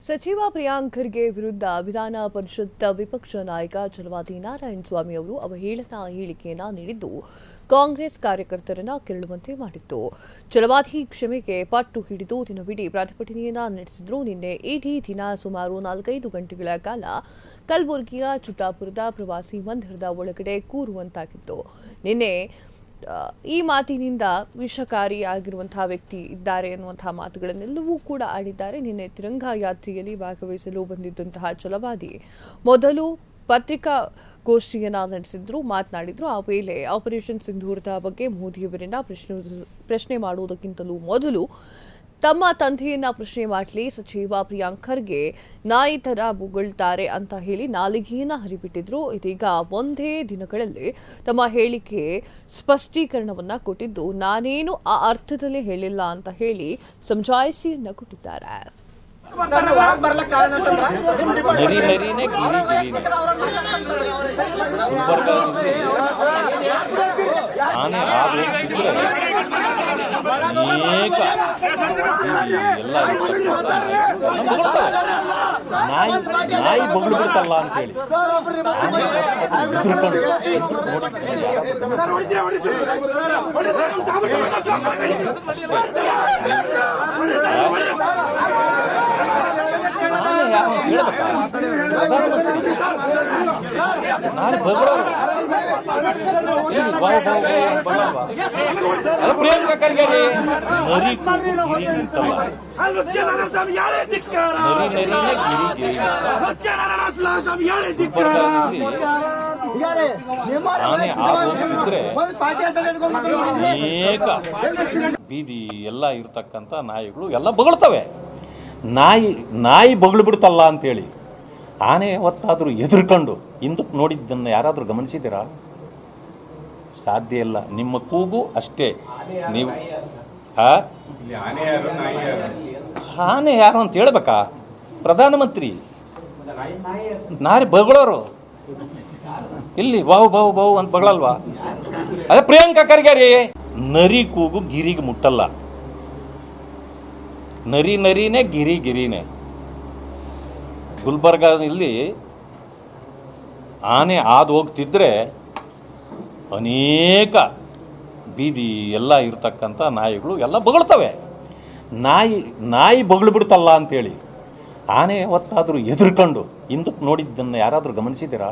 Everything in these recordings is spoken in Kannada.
ಸಚಿವ ಪ್ರಿಯಾಂಕ್ ಖರ್ಗೆ ವಿರುದ್ಧ ವಿಧಾನ ಪರಿಷತ್ ವಿಪಕ್ಷ ನಾಯಕ ಛಲವಾದಿ ನಾರಾಯಣಸ್ವಾಮಿ ಅವರು ಅವಹೇಳನಾ ಹೇಳಿಕೆಯನ್ನ ನೀಡಿದ್ದು ಕಾಂಗ್ರೆಸ್ ಕಾರ್ಯಕರ್ತರನ್ನ ಕೆರಳುವಂತೆ ಮಾಡಿತ್ತು. ಛಲವಾದಿ ಕ್ಷಮೆಗೆ ಪಟ್ಟು ಹಿಡಿದು ದಿನವಿಡೀ ಪ್ರತಿಭಟನೆಯನ್ನ ನಡೆಸಿದ್ರು. ನಿನ್ನೆ ಇಡೀ ದಿನ ಸುಮಾರು 4-5 ಗಂಟೆಗಳ ಕಾಲ ಕಲಬುರಗಿಯ ಚುಟ್ಟಾಪುರದ ಪ್ರವಾಸಿ ಮಂದಿರದ ಒಳಗಡೆ ಕೂರುವಂತಾಗಿತ್ತು. ನಿನ್ನೆ ಈ ಮಾತಿನಿಂದ ವಿಷಕಾರಿಯಾಗಿರುವಂತಹ ವ್ಯಕ್ತಿ ಇದ್ದಾರೆ ಎನ್ನುವಂತಹ ಮಾತುಗಳನ್ನೆಲ್ಲವೂ ಕೂಡ ಆಡಿದ್ದಾರೆ. ನಿನ್ನೆ ತಿರಂಗ ಯಾತ್ರೆಯಲ್ಲಿ ಭಾಗವಹಿಸಲು ಬಂದಿದ್ದಂತಹ ಛಲವಾದಿ ಮೊದಲು ಪತ್ರಿಕಾಗೋಷ್ಠಿಯನ್ನ ನಡೆಸಿದ್ರು, ಮಾತನಾಡಿದ್ರು. ಆ ವೇಳೆ ಆಪರೇಷನ್ ಸಿಂಧೂರದ ಬಗ್ಗೆ ಮೋದಿಯವರನ್ನ ಪ್ರಶ್ನೆ ಮಾಡುವುದಕ್ಕಿಂತಲೂ ಮೊದಲು ತಮ್ಮ ತಂದೆಯನ್ನ ಪ್ರಶ್ನೆ ಮಾಡಲಿ, ಸಚಿವ ಪ್ರಿಯಾಂಕ್ ಖರ್ಗೆ ನಾಯಿ ತರ ಬೊಗಳ್ತಾರೆ ಅಂತ ಹೇಳಿ ನಾಲಿಗೆಯನ್ನ ಹರಿಬಿಟ್ಟಿದ್ರು. ಇದೀಗ ಒಂದೇ ದಿನಗಳಲ್ಲಿ ತಮ್ಮ ಹೇಳಿಕೆ ಸ್ಪಷ್ಟೀಕರಣವನ್ನ ಕೊಟ್ಟಿದ್ದು, ನಾನೇನು ಆ ಅರ್ಥದಲ್ಲಿ ಹೇಳಿಲ್ಲ ಅಂತ ಹೇಳಿ ಸಮಜಾಯಿಸಿಯನ್ನ ಕೊಟ್ಟಿದ್ದಾರೆ. ನಾಯಿ ಬೊಗಳು ಬಿಡ್ತಲ್ಲ ಅಂತೇಳಿ ಪ್ರಿಯಾಂಕ ಖರ್ಗೆ ಬೀದಿ ಎಲ್ಲ ಇರ್ತಕ್ಕಂಥ ನಾಯಿಗಳು ಎಲ್ಲ ಬೊಗಳ್ತವೆ. ನಾಯಿ ಬೊಗಳು ಬಿಡ್ತಲ್ಲ ಅಂತೇಳಿ ಆನೆ ಹೊತ್ತಾದರೂ ಎದುರ್ಕೊಂಡು ಹಿಂದಕ್ಕೆ ನೋಡಿದ್ದನ್ನು ಯಾರಾದರೂ ಗಮನಿಸಿದ್ದೀರಾ? ಸಾಧ್ಯ ಇಲ್ಲ. ನಿಮ್ಮ ಕೂಗು ಅಷ್ಟೇ. ನೀವು ಆನೆ ಯಾರು ಅಂತ ಹೇಳ್ಬೇಕಾ? ಪ್ರಧಾನಮಂತ್ರಿ ನಾರಿ ಬಗಳೋರು ಇಲ್ಲಿ ಬಾವು ಬಾವು ಬಾವು ಅಂತ ಬಗಳಲ್ವಾ? ಅದೇ ಪ್ರಿಯಾಂಕ ಖರ್ಗೆ ರೀ. ನರಿ ಕೂಗು ಗಿರಿಗೆ ಮುಟ್ಟಲ್ಲ. ನರಿ ನರಿನೇ, ಗಿರಿ ಗಿರಿನೇ. ಗುಲ್ಬರ್ಗಾದಲ್ಲಿ ಆನೆ ಹಾದು ಹೋಗ್ತಿದ್ರೆ ಅನೇಕ ಬೀದಿ ಎಲ್ಲ ಇರ್ತಕ್ಕಂಥ ನಾಯಿಗಳು ಎಲ್ಲ ಬೊಗಳ್ತವೆ. ನಾಯಿ ಬೊಗಳು ಬಿಡ್ತಲ್ಲ ಅಂತೇಳಿ ಆನೆ ಹೊತ್ತಾದರೂ ಎದುರ್ಕೊಂಡು ಹಿಂದಕ್ಕೆ ನೋಡಿದ್ದನ್ನು ಯಾರಾದರೂ ಗಮನಿಸಿದ್ದೀರಾ?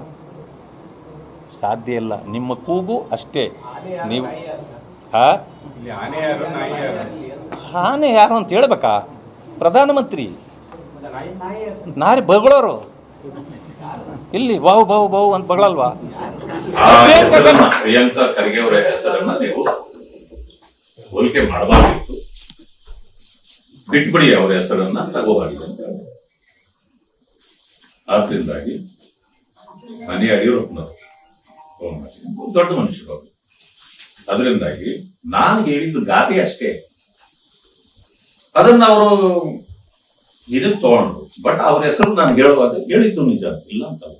ಸಾಧ್ಯ ಇಲ್ಲ. ನಿಮ್ಮ ಕೂಗು ಅಷ್ಟೇ. ನೀವು ಆನೆ ಯಾರು ಅಂತ ಹೇಳ್ಬೇಕಾ? ಪ್ರಧಾನಮಂತ್ರಿ ನಾರಿ ಬಗಳೋರು ಇಲ್ಲಿ ಬಾವು ಬಾವು ಬಾವು ಅಂತ ಬಗಳಲ್ವಾ? ಪ್ರಿಯಾಂಕ ಖರ್ಗೆ ಅವರ ಹೆಸರನ್ನ ನೀವು ಹೋಲಿಕೆ ಮಾಡಬಾರ್ದಿತ್ತು. ಬಿಟ್ಬಿಡಿ, ಅವರ ಹೆಸರನ್ನ ತಗೋಬಾರ್ದು ಅಂತ. ಆದ್ರಿಂದಾಗಿ ಮನೆ ಯಡಿಯೂರಪ್ಪನವರು ದೊಡ್ಡ ಮನುಷ್ಯರು. ಅದರಿಂದಾಗಿ ನಾನು ಹೇಳಿದ್ದು ಗಾದೆ ಅಷ್ಟೇ. ಅದನ್ನ ಅವರು ಇದಕ್ಕೆ ತಗೊಂಡ್ರು. ಬಟ್ ಅವ್ರ ಹೆಸರು ನಾನು ಹೇಳುವಾಗ ಹೇಳಿದ್ದು ನಿಜ, ಇಲ್ಲ ಅಂತಲ್ಲ.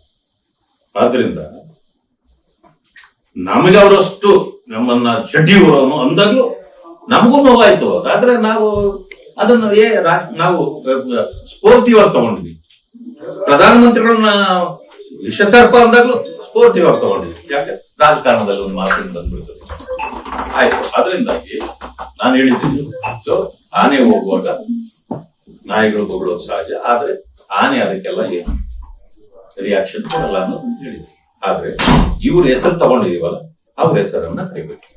ಆದ್ರಿಂದ ನಮಗೆ ಅವರಷ್ಟು ನಮ್ಮನ್ನ ಚಡ್ಡಿಯವರವನು ಅಂದಾಗ್ಲೂ ನಮಗೂ ನೋವಾಯ್ತು. ಆದ್ರೆ ನಾವು ಅದನ್ನು ನಾವು ಸ್ಫೂರ್ತಿಯವ್ರು ತಗೊಂಡ್ವಿ. ಪ್ರಧಾನಮಂತ್ರಿಗಳನ್ನ ವಿಶ್ವಸರ್ಪ ಅಂದಾಗ್ಲೂ ಸ್ಫೂರ್ತಿಯವ್ರು ತಗೊಂಡ್ವಿ. ಯಾಕೆ? ರಾಜಕಾರಣದಲ್ಲಿ ಒಂದು ಮಾತಿನ ಬಂದ್ಬಿಡ್ತದೆ. ಆಯ್ತು. ಅದರಿಂದಾಗಿ ನಾನು ಹೇಳಿದ್ದೀನಿ, ಸೊ ಆನೆ ಹೋಗುವಾಗ ನಾಯಿಗಳು ಬೊಗಳೋದು ಸಹಜ. ಆದ್ರೆ ಆನೆ ಅದಕ್ಕೆಲ್ಲ ಏನು ರಿಯಾಕ್ಷನ್ ಕೊಡಲ್ಲ ಅನ್ನೋದು ಹೇಳಿದ್ರು. ಆದ್ರೆ ಇವ್ರ ಹೆಸರು ತಗೊಂಡಿದೀವಲ್ಲ, ಅವ್ರ ಹೆಸರನ್ನ ಕೈಬಿಟ್ಟು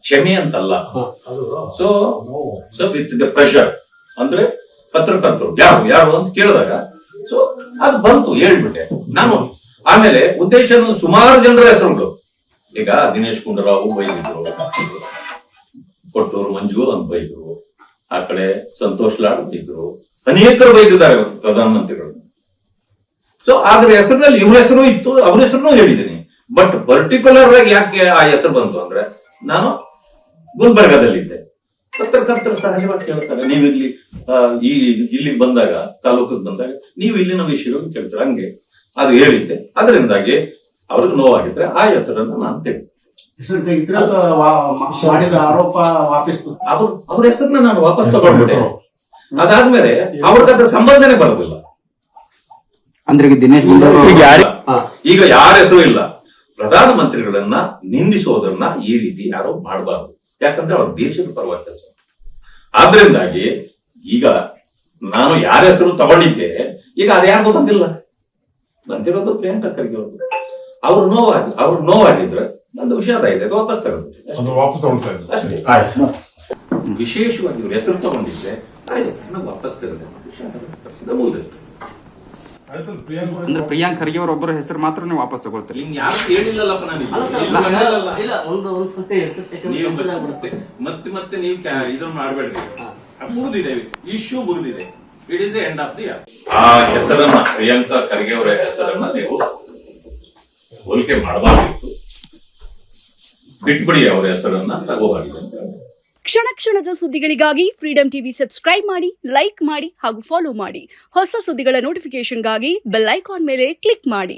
ಕ್ಷಮೆ ಅಂತಲ್ಲ. ಸೊ ವಿತ್ ದ ಪ್ರೆಷರ್ ಅಂದ್ರೆ ಪತ್ರಕರ್ತರು ಯಾರು ಅಂತ ಕೇಳಿದಾಗ ಸೊ ಅದು ಬಂತು, ಹೇಳ್ಬಿಟ್ಟೆ ನಾನು. ಆಮೇಲೆ ಉದ್ದೇಶ ಸುಮಾರು ಜನರ ಹೆಸರುಗಳು. ಈಗ ದಿನೇಶ್ ಗುಂಡೂರಾವ್ ಬೈದಿದ್ರು, ಕೊಟ್ಟೂರು ಮಂಜು ಅಂತ ಬೈದ್ರು, ಆ ಕಡೆ ಸಂತೋಷ್ ಲಾಡ್ ಇದ್ರು, ಅನೇಕರು ಬೈದಿದ್ದಾರೆ ಪ್ರಧಾನಮಂತ್ರಿಗಳು. ಸೊ ಆದ್ರೆ ಹೆಸರಿನಲ್ಲಿ ಇವ್ರ ಹೆಸರು ಇತ್ತು, ಅವ್ರ ಹೆಸರು ಹೇಳಿದ್ದೀನಿ. ಬಟ್ ಪರ್ಟಿಕ್ಯುಲರ್ ಆಗಿ ಯಾಕೆ ಆ ಹೆಸರು ಬಂತು ಅಂದ್ರೆ, ನಾನು ಗುಲ್ಬರ್ಗಾದಲ್ಲಿದ್ದೆ. ಪತ್ರಕರ್ತರು ಸಹಜವಾಗಿ ಕೇಳ್ತಾರೆ, ನೀವು ಇಲ್ಲಿ ಬಂದಾಗ, ತಾಲೂಕಿಗೆ ಬಂದಾಗ ನೀವು ಇಲ್ಲಿನ ವಿಷಯಗಳು ಕೇಳ್ತಾರೆ. ಹಂಗೆ ಅದು ಹೇಳಿದ್ದೆ. ಅದರಿಂದಾಗಿ ಅವ್ರಿಗೆ ನೋವಾಗಿದ್ರೆ ಆ ಹೆಸರನ್ನು ನಾನು ತೆಗೆದು ಹೆಸರು ತೆಗಿದ್ರೆ ಮಾಡಿದ ಆರೋಪ ವಾಪಸ್ ಅವ್ರ ಹೆಸರನ್ನ ನಾನು ವಾಪಸ್ ತಗೊಂಡಿದ್ದೆ. ಅದಾದ್ಮೇಲೆ ಅವ್ರಿಗೆ ಅದ್ರ ಸಂಬಂಧನೇ ಬರೋದಿಲ್ಲ. ಅಂದ್ರೆ ದಿನೇಶ್ ಈಗ ಯಾರ ಹೆಸರು ಇಲ್ಲ. ಪ್ರಧಾನಮಂತ್ರಿಗಳನ್ನ ನಿಂದಿಸೋದನ್ನ ಈ ರೀತಿ ಯಾರೋ ಮಾಡಬಾರ್ದು. ಯಾಕಂದ್ರೆ ಅವ್ರ ದೇಶದ ಪರವಾಗಿ ಕೆಲಸ. ಆದ್ರಿಂದಾಗಿ ಈಗ ನಾನು ಯಾರ ಹೆಸರು ತಗೊಂಡಿದ್ದೆ, ಈಗ ಅದ್ಯಾರ್ದು ಬಂದಿರೋದು ಪ್ರಿಯಾಂಕಾ ಖರ್ಗೆ ಅವರು. ಅವ್ರು ನೋವಾಗಿದ್ರೆ ಒಂದು ವಿಷಾದ ಇದೆ, ವಾಪಸ್ ತಗೊಂಡು ಅಷ್ಟೇ. ವಿಶೇಷವಾಗಿ ಇವ್ರ ಹೆಸರು ತಗೊಂಡಿದ್ರೆ ಆ ಹೆಸರನ್ನ ವಾಪಸ್ ತೆಗೆದು ಅಂದ್ರೆ ಪ್ರಿಯಾಂಕ್ ಖರ್ಗೆ ಅವರ ಒಬ್ಬರ ಹೆಸರು ಮಾತ್ರ ವಾಪಸ್ ತಗೊಳ್ತಾರೆ. ಇನ್ ಯಾರು ಹೇಳಿಲ್ಲಲ್ಲಪ್ಪ ನಾನು. ಮತ್ತೆ ನೀವು ಇದನ್ನ ಮಾಡಬೇಡ್ರಿ. ಮುಗಿದಿದೆ, ಇಶ್ಯೂ ಮುಗಿದಿದೆ. It is the end of the year. ಆ ಹೆಸರನ್ನ, ಪ್ರಿಯಾಂಕಾ ಖರ್ಗೆ ಅವರ ಹೆಸರನ್ನ ನೀವು ಹೋಲಿಕೆ ಮಾಡಬಾರ್ದಿತ್ತು. ಬಿಟ್ಬಿಡಿ, ಅವರ ಹೆಸರನ್ನ ತಗೋಬಾರ್ದು ಅಂತ. ಕ್ಷಣ ಕ್ಷಣದ ಸುದ್ದಿಗಳಿಗಾಗಿ ಫ್ರೀಡಂ ಟಿವಿ ಸಬ್ಸ್ಕ್ರೈಬ್ ಮಾಡಿ, ಲೈಕ್ ಮಾಡಿ ಹಾಗೂ ಫಾಲೋ ಮಾಡಿ. ಹೊಸ ಸುದ್ದಿಗಳ ನೋಟಿಫಿಕೇಶನ್ಗಾಗಿ ಬೆಲ್ ಐಕಾನ್ ಮೇಲೆ ಕ್ಲಿಕ್ ಮಾಡಿ.